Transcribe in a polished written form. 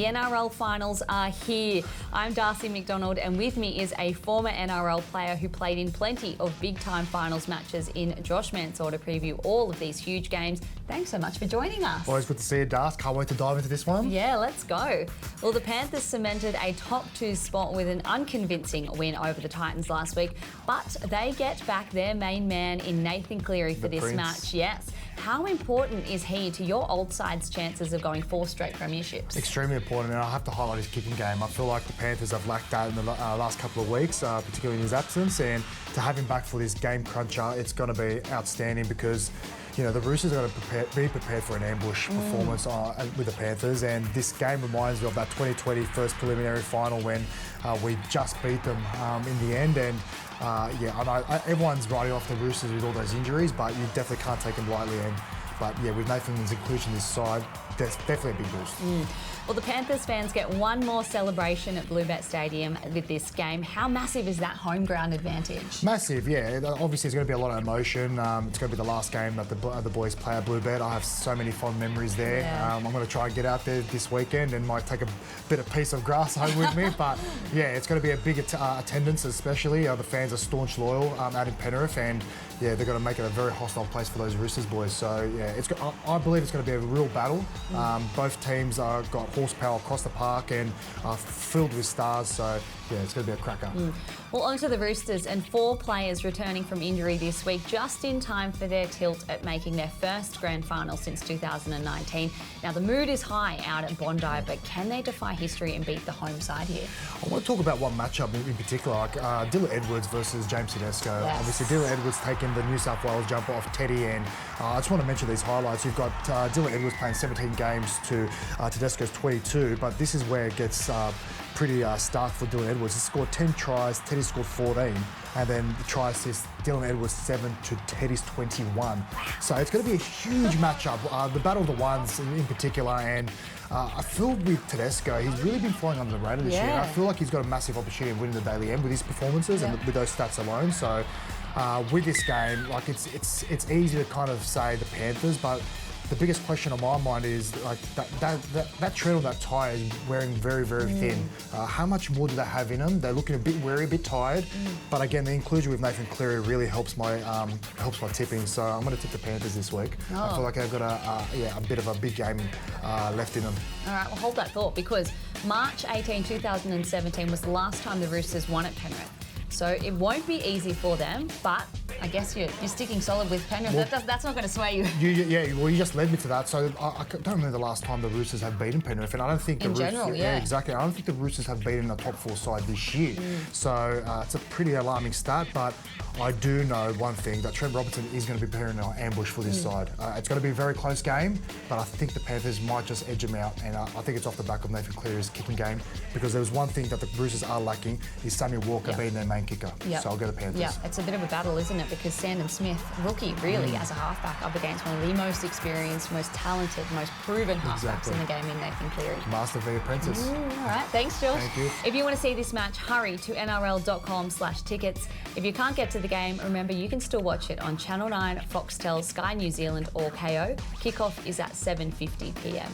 The NRL finals are here. I'm Darcie McDonald, and with me is a former NRL player who played in plenty of big-time finals matches in Josh Mansour to preview all of these huge games. Thanks so much for joining us. Always good to see you, Darce. Can't wait to dive into this one. Yeah, let's go. Well, the Panthers cemented a top 2 spot with an unconvincing win over the Titans last week, but they get back their main man in Nathan Cleary for this match. Yes. How important is he to your old side's chances of going 4 straight premierships? Extremely important, and I have to highlight his kicking game. I feel like the Panthers have lacked that in the last couple of weeks, particularly in his absence, and to have him back for this game cruncher, it's going to be outstanding because, you know, the Roosters are going to be prepared for an ambush performance with the Panthers, and this game reminds me of that 2020 first preliminary final when we just beat them in the end. And yeah, I know everyone's writing off the Roosters with all those injuries, but you definitely can't take them lightly. But yeah, with Nathan's inclusion this side, that's definitely a big boost. Well, the Panthers fans get one more celebration at Bluebet Stadium with this game. How massive is that home ground advantage? Massive, yeah. Obviously, there's going to be a lot of emotion. It's going to be the last game that the boys play at Bluebet. I have so many fond memories there. Yeah. I'm going to try and get out there this weekend and might take a bit of piece of grass home with me. But yeah, it's going to be a big attendance, especially. The fans are staunch loyal out in Penrith, and yeah, they're going to make it a very hostile place for those Roosters boys. So yeah, I believe it's going to be a real battle. Both teams got horsepower across the park and filled with stars. So yeah, it's going to be a cracker. Well, on to the Roosters, and 4 players returning from injury this week, just in time for their tilt at making their first grand final since 2019. Now, the mood is high out at Bondi, but can they defy history and beat the home side here? I want to talk about one matchup in particular, like Dylan Edwards versus James Tedesco. Yes. Obviously, Dylan Edwards taking the New South Wales jumper off Teddy, and I just want to mention these highlights. You've got Dylan Edwards playing 17 games to Tedesco's 22, but this is where it gets pretty stark for Dylan Edwards. He scored 10 tries, Teddy scored 14, and then the try assist, Dylan Edwards 7 to Teddy's 21. So it's going to be a huge matchup. The battle of the ones in particular, and I feel with Tedesco, he's really been flying under the radar this year. And I feel like he's got a massive opportunity of winning the Daily M with his performances and with those stats alone. So with this game, like it's easy to kind of say the Panthers, but the biggest question on my mind is like that tread on that tyre is wearing very, very thin. How much more do they have in them? They're looking a bit weary, a bit tired. But again, the inclusion with Nathan Cleary really helps my tipping. So I'm going to tip the Panthers this week. I feel like they've got a bit of a big game left in them. All right, well, hold that thought, because March 18, 2017 was the last time the Roosters won at Penrith. So it won't be easy for them, but I guess you're sticking solid with Penrith. Well, that's not going to sway you. Well, you just led me to that. So I don't remember the last time the Roosters have beaten Penrith, and I don't think exactly. I don't think the Roosters have beaten a top 4 side this year. So it's a pretty alarming start, but I do know one thing, that Trent Robinson is going to be preparing an ambush for this side. It's going to be a very close game, but I think the Panthers might just edge them out, and I think it's off the back of Nathan Cleary's kicking game, because there was one thing that the Roosters are lacking, is Samuel Walker being their main kicker. So I'll go the Panthers. Yeah, it's a bit of a battle, isn't it? Because Sandon Smith, rookie really, as a halfback, up against one of the most experienced, most talented, most proven halfbacks in the game in Nathan Cleary. Master v Apprentice. All right, thanks, Josh. Thank you. If you want to see this match, hurry to nrl.com/tickets. If you can't get to the game, remember you can still watch it on Channel 9, Foxtel, Sky New Zealand or KO. Kickoff is at 7:50 p.m.